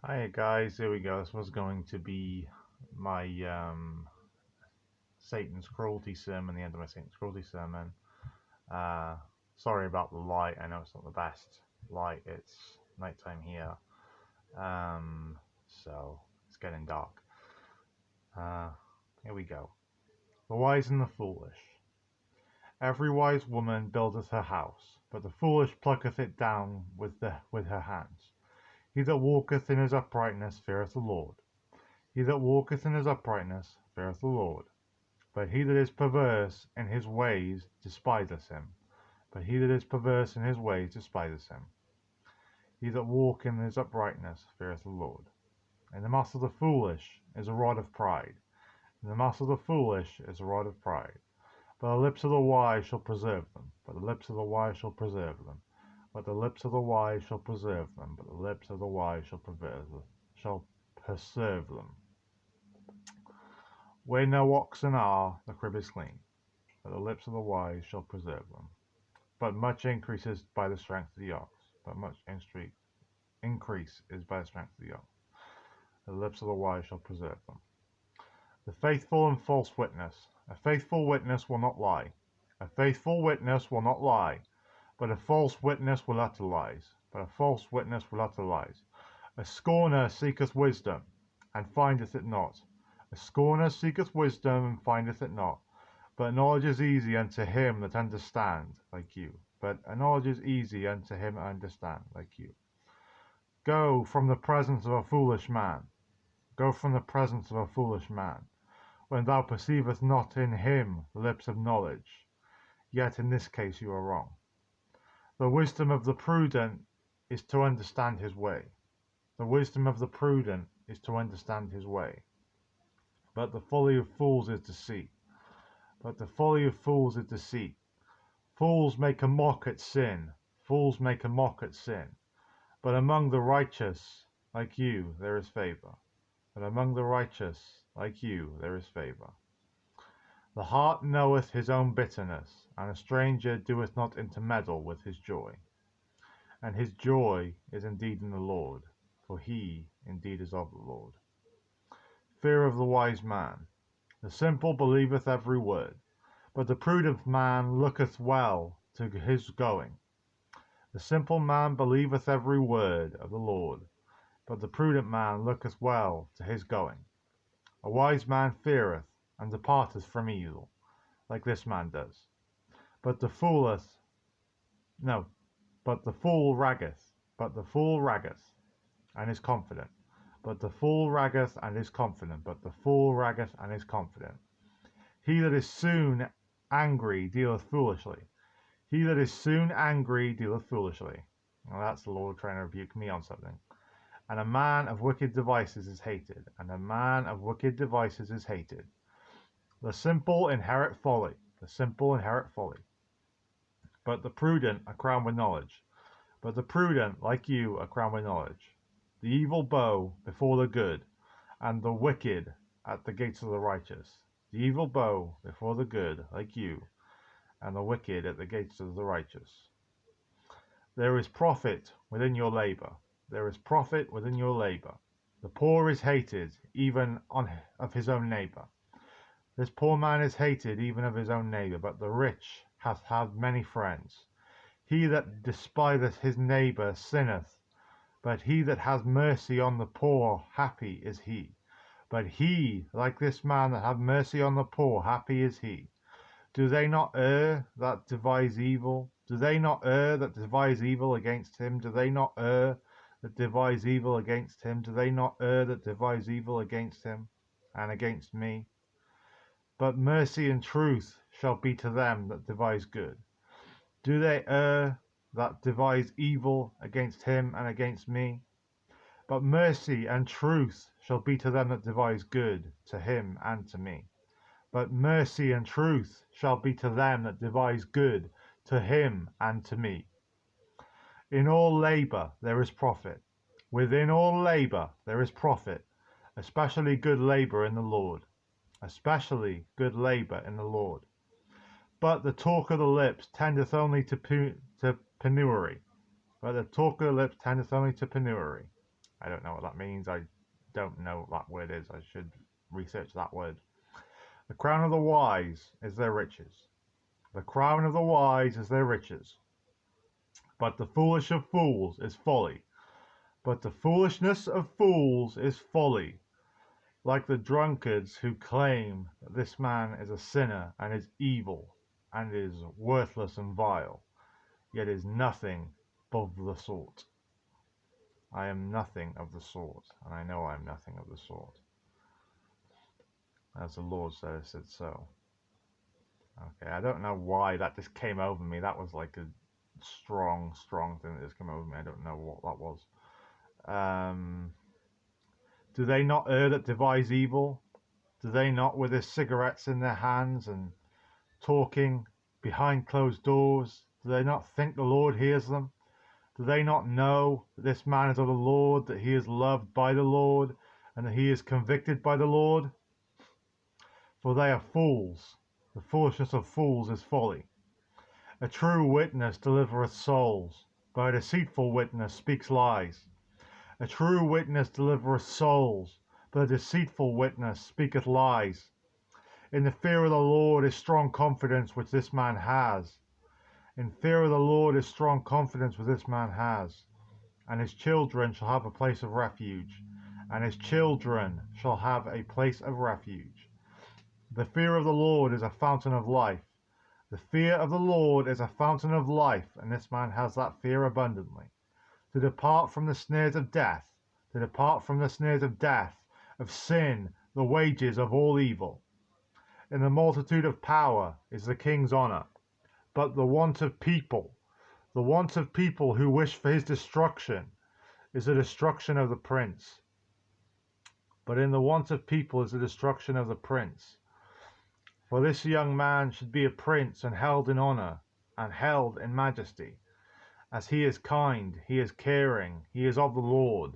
Hi guys, here we go. This was going to be my Satan's cruelty sermon, the end of my Satan's cruelty sermon. Uh, Sorry about the light. I know it's not the best light. It's nighttime here, so it's getting dark. Uh, Here we go. The wise and the foolish. Every wise woman buildeth her house, but the foolish plucketh it down with her hands. He that walketh in his uprightness feareth the Lord. He that walketh in his uprightness feareth the Lord. But he that is perverse in his ways despiseth him. But he that is perverse in his ways despiseth him. He that walk in his uprightness feareth the Lord. In the mouth of the foolish is a rod of pride. In the mouth of the foolish is a rod of pride. But the lips of the wise shall preserve them. But the lips of the wise shall preserve them. But the lips of the wise shall preserve them. But the lips of the wise shall preserve them. Where no oxen are, the crib is clean. But the lips of the wise shall preserve them. But much increase is by the strength of the ox. But much increase is by the strength of the ox. The lips of the wise shall preserve them. The faithful and false witness. A faithful witness will not lie. A faithful witness will not lie. But a false witness will utter lies. But a false witness will utter lies. A scorner seeketh wisdom, and findeth it not. A scorner seeketh wisdom, and findeth it not. But knowledge is easy unto him that understand, like you. But knowledge is easy unto him that understand, like you. Go from the presence of a foolish man. Go from the presence of a foolish man, when thou perceivest not in him the lips of knowledge. Yet in this case you are wrong. The wisdom of the prudent is to understand his way. The wisdom of the prudent is to understand his way. But the folly of fools is deceit. But the folly of fools is deceit. Fools make a mock at sin. Fools make a mock at sin. But among the righteous, like you, there is favor. But among the righteous, like you, there is favor. The heart knoweth his own bitterness, and a stranger doeth not intermeddle with his joy. And his joy is indeed in the Lord, for he indeed is of the Lord. Fear of the wise man. The simple believeth every word, but the prudent man looketh well to his going. The simple man believeth every word of the Lord, but the prudent man looketh well to his going. A wise man feareth, and departeth from evil, like this man does. But the fooleth, no, but the fool raggeth, and is confident. But the fool raggeth and is confident, but the fool raggeth and is confident. He that is soon angry dealeth foolishly. He that is soon angry dealeth foolishly. Well, that's the Lord trying to rebuke me on something. And a man of wicked devices is hated, and a man of wicked devices is hated. The simple inherit folly, the simple inherit folly. But the prudent are crowned with knowledge. But the prudent, like you, are crowned with knowledge. The evil bow before the good, and the wicked at the gates of the righteous. The evil bow before the good, like you, and the wicked at the gates of the righteous. There is profit within your labor. There is profit within your labor. The poor is hated, even of his own neighbor. This poor man is hated even of his own neighbor, but the rich hath had many friends. He that despiseth his neighbor sinneth, but he that has mercy on the poor, happy is he. But he, like this man that hath mercy on the poor, happy is he. Do they not err that devise evil? Do they not err that devise evil against him? Do they not err that devise evil against him? Do they not err that devise evil against him and against me? But mercy and truth shall be to them that devise good. Do they err that devise evil against him and against me? But mercy and truth shall be to them that devise good, to him and to me. But mercy and truth shall be to them that devise good, to him and to me. In all labor there is profit. Within all labor there is profit, especially good labor in the Lord. Especially good labor in the Lord. But the talk of the lips tendeth only to penury. But the talk of the lips tendeth only to penury. I don't know what that means. I don't know what that word is. I should research that word. The crown of the wise is their riches. The crown of the wise is their riches. But the foolish of fools is folly. But the foolishness of fools is folly. Like the drunkards who claim that this man is a sinner and is evil and is worthless and vile, yet is nothing of the sort. I am nothing of the sort, and I know I am nothing of the sort. As the Lord said so. Okay, I don't know why that just came over me. That was like a strong thing that just came over me. I don't know what that was. Do they not err that devise evil? Do they not, with their cigarettes in their hands and talking behind closed doors, do they not think the Lord hears them? Do they not know that this man is of the Lord, that he is loved by the Lord, and that he is convicted by the Lord? For they are fools. The foolishness of fools is folly. A true witness delivereth souls, but a deceitful witness speaks lies. A true witness delivereth souls, but a deceitful witness speaketh lies. In the fear of the Lord is strong confidence which this man has. In fear of the Lord is strong confidence which this man has. And his children shall have a place of refuge. And his children shall have a place of refuge. The fear of the Lord is a fountain of life. The fear of the Lord is a fountain of life, and this man has that fear abundantly. To depart from the snares of death, to depart from the snares of death, of sin, the wages of all evil. In the multitude of power is the king's honour, but the want of people who wish for his destruction, is the destruction of the prince. But in the want of people is the destruction of the prince. For this young man should be a prince and held in honour, and held in majesty. As he is kind, he is caring, he is of the Lord.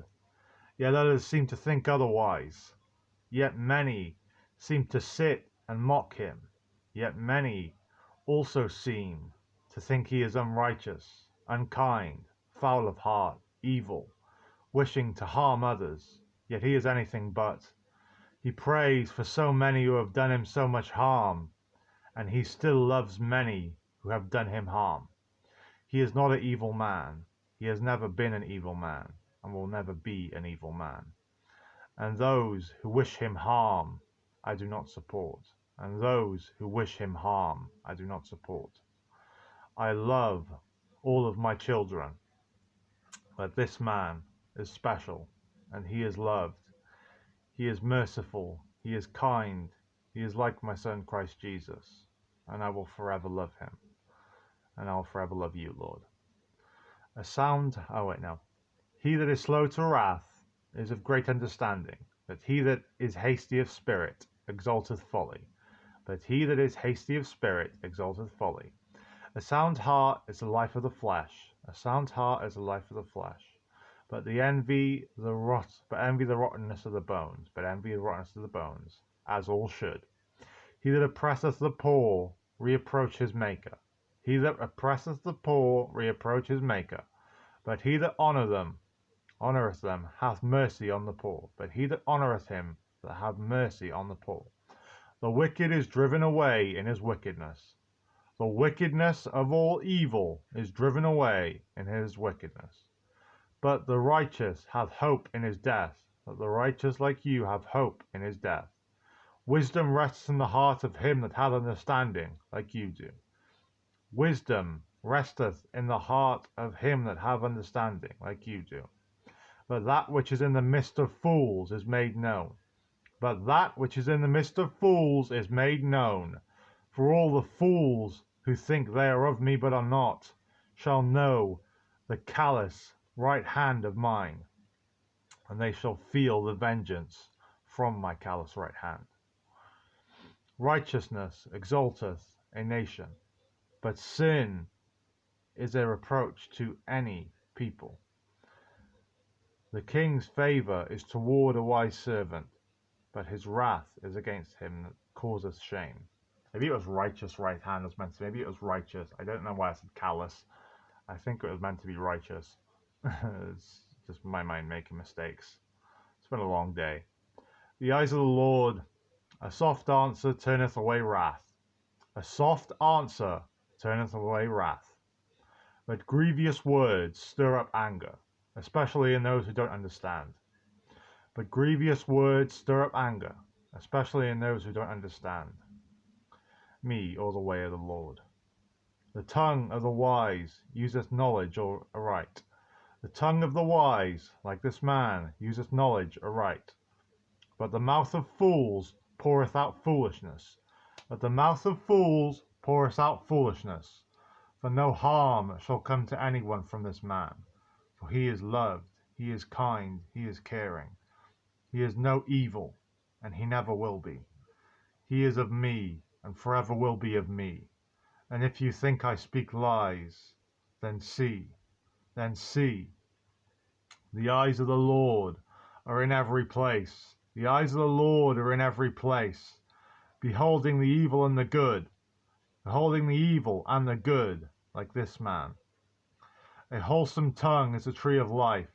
Yet others seem to think otherwise. Yet many seem to sit and mock him. Yet many also seem to think he is unrighteous, unkind, foul of heart, evil, wishing to harm others. Yet he is anything but. He prays for so many who have done him so much harm, and he still loves many who have done him harm. He is not an evil man. He has never been an evil man, and will never be an evil man. And those who wish him harm, I do not support. And those who wish him harm, I do not support. I love all of my children, but this man is special, and he is loved. He is merciful, he is kind, he is like my son Christ Jesus, and I will forever love him, and I will forever love you, Lord. He that is slow to wrath is of great understanding, but he that is hasty of spirit exalteth folly. But he that is hasty of spirit exalteth folly. A sound heart is the life of the flesh. A sound heart is the life of the flesh. But envy the rottenness of the bones. As all should. He that oppresseth the poor reproach his maker. He that oppresseth the poor reproach his maker. But he that honoureth them hath mercy on the poor. But he that honoureth him that hath mercy on the poor. The wicked is driven away in his wickedness. The wickedness of all evil is driven away in his wickedness. But the righteous hath hope in his death. But the righteous like you have hope in his death. Wisdom rests in the heart of him that hath understanding, like you do. Wisdom resteth in the heart of him that hath understanding, like you do. But that which is in the midst of fools is made known. But that which is in the midst of fools is made known. For all the fools who think they are of me but are not, shall know the callous right hand of mine, and they shall feel the vengeance from my callous right hand. Righteousness exalteth a nation, but sin is a reproach to any people. The king's favour is toward a wise servant, but his wrath is against him that causeth shame. Maybe it was righteous right hand was meant to. Maybe it was righteous. I don't know why I said callous. I think it was meant to be righteous. just my mind making mistakes. It's been a long day. The eyes of the Lord, a soft answer turneth away wrath. A soft answer turneth away wrath. But grievous words stir up anger, especially in those who don't understand. But grievous words stir up anger, especially in those who don't understand. Me, or the way of the Lord. The tongue of the wise useth knowledge aright. The tongue of the wise, like this man, useth knowledge aright. But the mouth of fools poureth out foolishness. But the mouth of fools poureth out foolishness. For no harm shall come to anyone from this man. For he is loved, he is kind, he is caring. He is no evil, and he never will be. He is of me, and forever will be of me. And if you think I speak lies, then see. The eyes of the Lord are in every place. The eyes of the Lord are in every place, beholding the evil and the good, beholding the evil and the good, like this man. A wholesome tongue is a tree of life,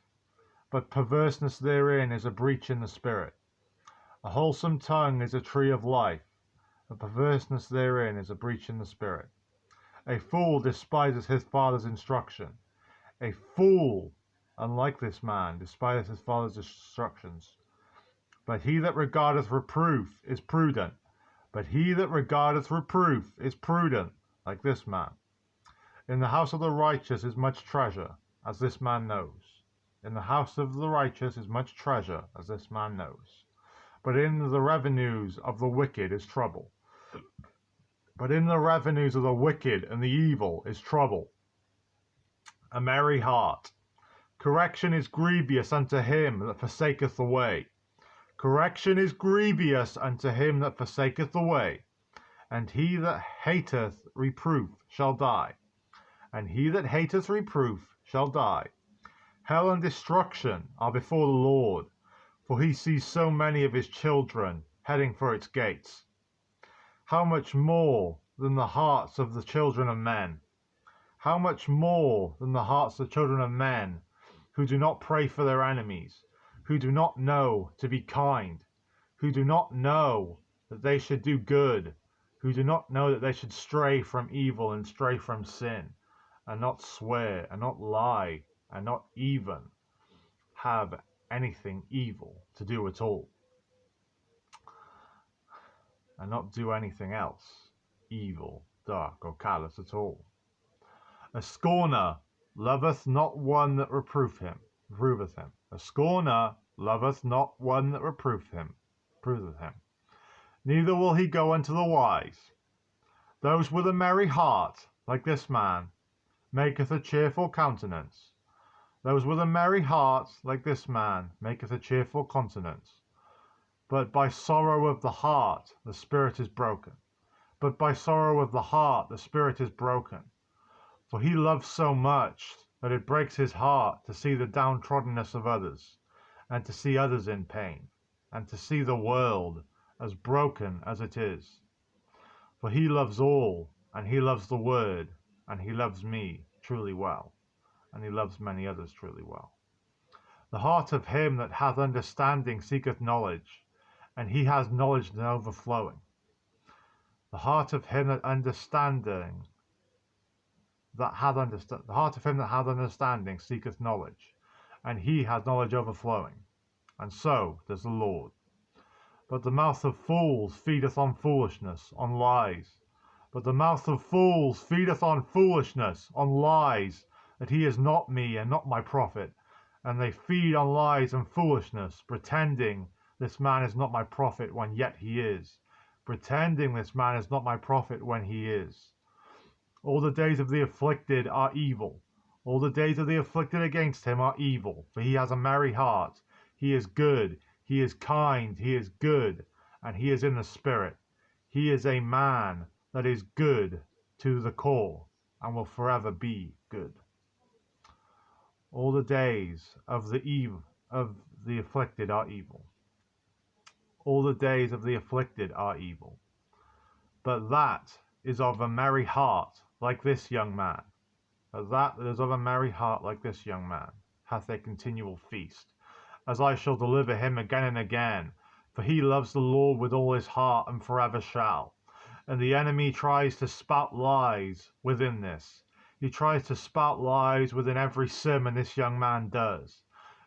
but perverseness therein is a breach in the spirit. A wholesome tongue is a tree of life, but perverseness therein is a breach in the spirit. A fool despises his father's instruction. A fool, unlike this man, despises his father's instructions. But he that regardeth reproof is prudent. But he that regardeth reproof is prudent, like this man. In the house of the righteous is much treasure, as this man knows. In the house of the righteous is much treasure, as this man knows. But in the revenues of the wicked is trouble. But in the revenues of the wicked and the evil is trouble. A merry heart. Correction is grievous unto him that forsaketh the way. Correction is grievous unto him that forsaketh the way. And he that hateth reproof shall die. And he that hateth reproof shall die. Hell and destruction are before the Lord, for he sees so many of his children heading for its gates. How much more than the hearts of the children of men? How much more than the hearts of the children of men, who do not pray for their enemies, who do not know to be kind, who do not know that they should do good, who do not know that they should stray from evil and stray from sin, and not swear, and not lie, and not even have anything evil to do at all, and not do anything else, evil, dark, or callous at all. A scorner loveth not one that reproveth him. A scorner loveth not one that reproveth him. Neither will he go unto the wise. Those with a merry heart, like this man, maketh a cheerful countenance. Those with a merry heart, like this man, maketh a cheerful countenance. But by sorrow of the heart the spirit is broken. But by sorrow of the heart the spirit is broken. For he loves so much that it breaks his heart to see the downtroddenness of others, and to see others in pain, and to see the world as broken as it is. For he loves all, and he loves the word, and he loves me truly well, and he loves many others truly well. The heart of him that hath understanding seeketh knowledge, and he has knowledge overflowing. The heart of him that hath understanding seeketh knowledge, and he has knowledge overflowing, and so does the Lord. But the mouth of fools feedeth on foolishness, on lies. But the mouth of fools feedeth on foolishness, on lies, that he is not me and not my prophet. And they feed on lies and foolishness, pretending this man is not my prophet when yet he is. Pretending this man is not my prophet when he is. All the days of the afflicted are evil. All the days of the afflicted against him are evil, for he has a merry heart. He is good, he is kind, he is good, and he is in the spirit. He is a man that is good to the core, and will forever be good. All the days of the afflicted are evil. All the days of the afflicted are evil. But that is of a merry heart, like this young man. But that is of a merry heart, like this young man. hath a continual feast, as I shall deliver him again and again. For he loves the Lord with all his heart, and forever shall. And the enemy tries to spout lies within this. He tries to spout lies within every sermon this young man does,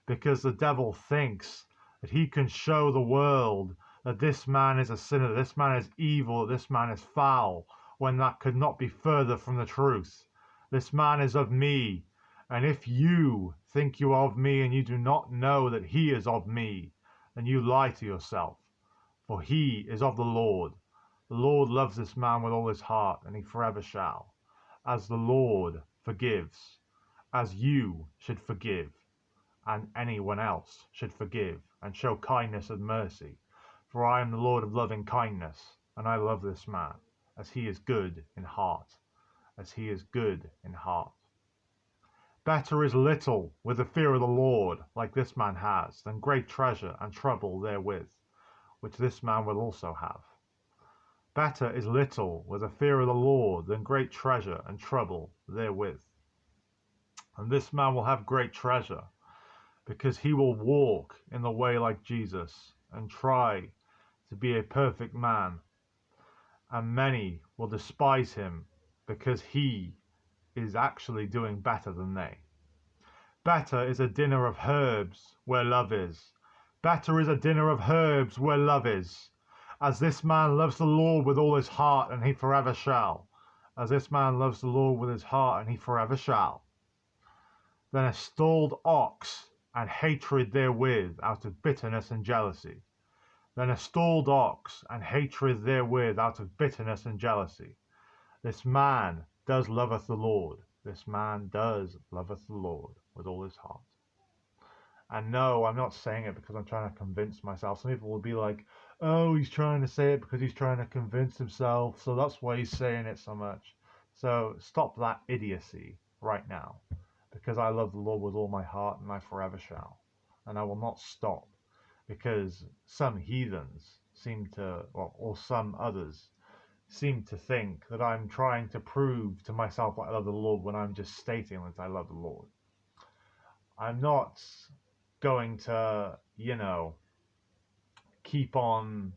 because the devil thinks that he can show the world that this man is a sinner, that this man is evil, that this man is foul, when that could not be further from the truth. This man is of me, and if you think you are of me and you do not know that he is of me, then you lie to yourself, for he is of the Lord. The Lord loves this man with all his heart, and he forever shall. As the Lord forgives, as you should forgive, and anyone else should forgive, and show kindness and mercy. For I am the Lord of loving kindness, and I love this man, as he is good in heart, as he is good in heart. Better is little with the fear of the Lord, like this man has, than great treasure and trouble therewith, which this man will also have. Better is little with the fear of the Lord than great treasure and trouble therewith. And this man will have great treasure, because he will walk in the way like Jesus, and try to be a perfect man. And many will despise him, because he is actually doing better than they. Better is a dinner of herbs where love is. Better is a dinner of herbs where love is. As this man loves the Lord with all his heart, and he forever shall. As this man loves the Lord with his heart, and he forever shall. Than a stalled ox, and hatred therewith, out of bitterness and jealousy. Than a stalled ox, and hatred therewith, out of bitterness and jealousy. This man does loveth the Lord. This man does loveth the Lord with all his heart. And no, I'm not saying it because I'm trying to convince myself. Some people will be like, oh, he's trying to say it because he's trying to convince himself, so that's why he's saying it so much. So stop that idiocy right now, because I love the Lord with all my heart, and I forever shall. And I will not stop, because some heathens seem to, or some others seem to think that I'm trying to prove to myself that I love the Lord when I'm just stating that I love the Lord. I'm not going to, keep on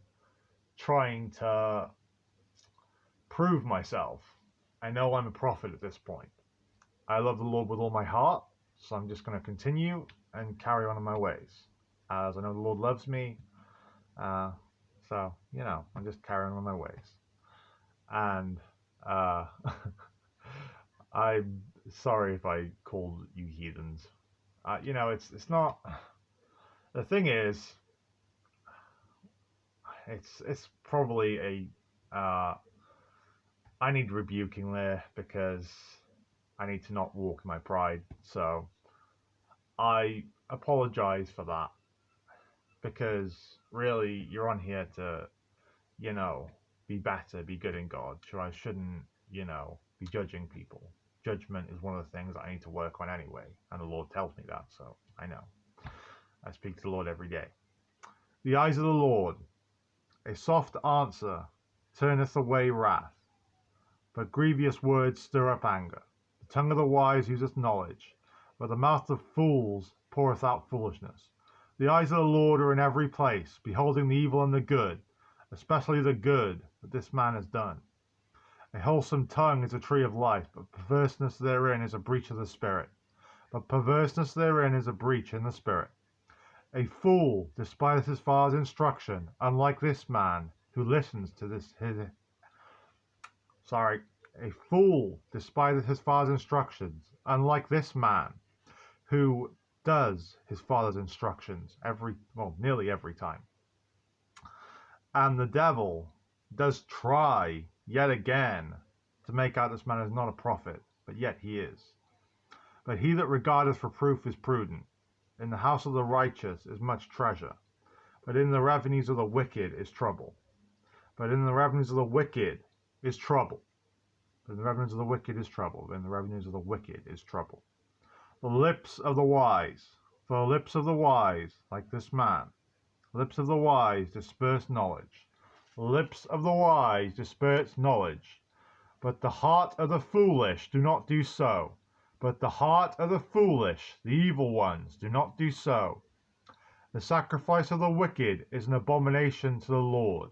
trying to prove myself. I know I'm a prophet at this point. I love the Lord with all my heart, so I'm just going to continue and carry on in my ways, as I know the Lord loves me. So, I'm just carrying on my ways. And I'm sorry if I called you heathens. It's not. The thing is, it's probably I need rebuking there, because I need to not walk in my pride. So I apologize for that, because really you're on here to, be better, be good in God. So I shouldn't, be judging people. Judgment is one of the things I need to work on anyway, and the Lord tells me that, so I know. I speak to the Lord every day. The eyes of the Lord, a soft answer turneth away wrath, but grievous words stir up anger. The tongue of the wise useth knowledge, but the mouth of fools poureth out foolishness. The eyes of the Lord are in every place, beholding the evil and the good, especially the good that this man has done. A wholesome tongue is a tree of life, but perverseness therein is a breach of the spirit. But perverseness therein is a breach in the spirit. A fool despiseth his father's instruction, unlike this man who listens to a fool despiseth his father's instructions, unlike this man who does his father's instructions nearly every time. And the devil does try yet again to make out this man is not a prophet, but yet he is. But he that regardeth reproof is prudent. In the house of the righteous is much treasure, but in the revenues of the wicked is trouble. But in the revenues of the wicked is trouble. But in the revenues of the wicked is trouble. But in the revenues of the wicked is trouble. The lips of the wise, for the lips of the wise, like this man, the lips of the wise disperse knowledge. The lips of the wise disperse knowledge. But the heart of the foolish do not do so. but the heart of the foolish, the evil ones, do not do so. The sacrifice of the wicked is an abomination to the Lord.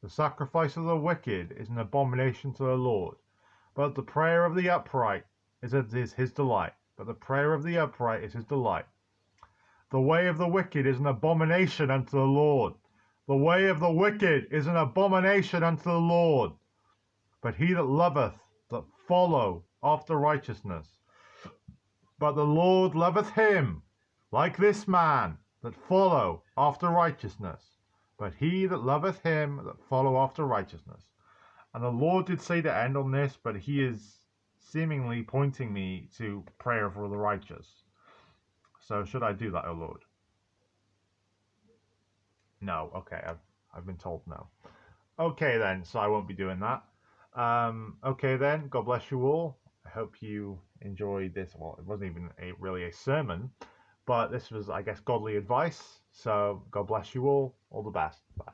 The sacrifice of the wicked is an abomination to the Lord. But the prayer of the upright is his delight. But the prayer of the upright is his delight. The way of the wicked is an abomination unto the Lord. The way of the wicked is an abomination unto the Lord. But he that loveth that follow after righteousness. But the Lord loveth him, like this man, that follow after righteousness. But he that loveth him that follow after righteousness. And the Lord did say to end on this, but he is seemingly pointing me to prayer for the righteous. So should I do that, O Lord? No. Okay, I've been told no. Okay then, so I won't be doing that. Okay then, God bless you all. I hope you enjoyed this. Well, it wasn't even really a sermon, but this was, I guess, godly advice. So God bless you all. All the best. Bye.